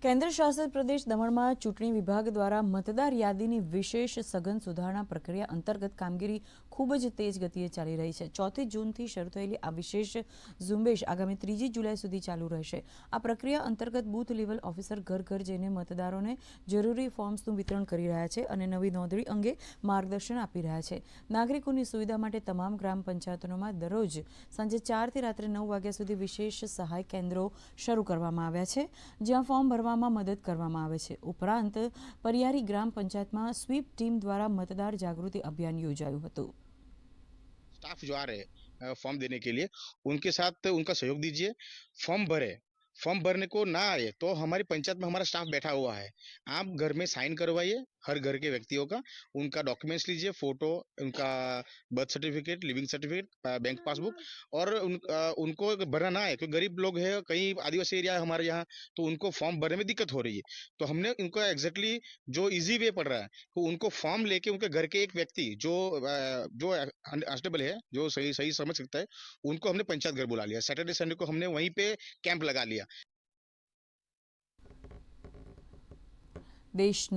કેન્દ્ર શાસિત પ્રદેશ દમણમાં ચૂંટણી વિભાગ દ્વારા મતદાર યાદીની વિશેષ સઘન સુધારણા પ્રક્રિયા અંતર્ગત કામગીરી ખૂબ જ તેજ ગતિએ ચાલી રહી છે। 4 જૂનથી શરૂ થયેલી આ વિશેષ ઝુંબેશ આગામી 3 જુલાઈ સુધી ચાલુ રહેશે। આ પ્રક્રિયા અંતર્ગત બૂથ લેવલ ઓફિસર ઘર ઘર જઈને મતદારોને જરૂરી ફોર્મ્સનું વિતરણ કરી રહ્યા છે અને નવી નોંધણી અંગે માર્ગદર્શન આપી રહ્યા છે। નાગરિકોની સુવિધા માટે તમામ ગ્રામ પંચાયતોમાં દરરોજ સાંજે 4 થી રાત્રે 9 વાગ્યા સુધી વિશેષ સહાય કેન્દ્રો શરૂ કરવામાં આવ્યા છે, જ્યાં ફોર્મ ભરવા મદદ કરવામાં આવે છે। ઉપરાંત પરિયારી ગ્રામ પંચાયતમાં સ્વીપ ટીમ દ્વારા मतदार जागृति अभियान योजाયું હતું। स्टाफ जो आ रहे हैं फॉर्म देने के लिए उनके साथ उनका सहयोग दीजिए। फॉर्म भरने को ना आए तो हमारी पंचायत में हमारा स्टाफ बैठा हुआ है, आप घर में साइन करवाइए हर घर के व्यक्तियों का, उनका डॉक्यूमेंट्स लीजिए, फोटो, उनका birth certificate, leaving certificate, bank passbook, और उनको भरना ना आए क्योंकि गरीब लोग हैं, कहीं आदिवासी एरिया है हमारे यहाँ, तो उनको फॉर्म भरने में दिक्कत हो रही है। तो हमने उनको एग्जैक्टली जो इजी वे पड़ रहा है तो उनको फॉर्म लेके उनके घर के एक व्यक्ति जो कांस्टेबल है, जो सही सही समझ सकता है, उनको हमने पंचायत घर बुला लिया। सैटरडे संडे को हमने वहीं पे कैंप लगा लिया। देश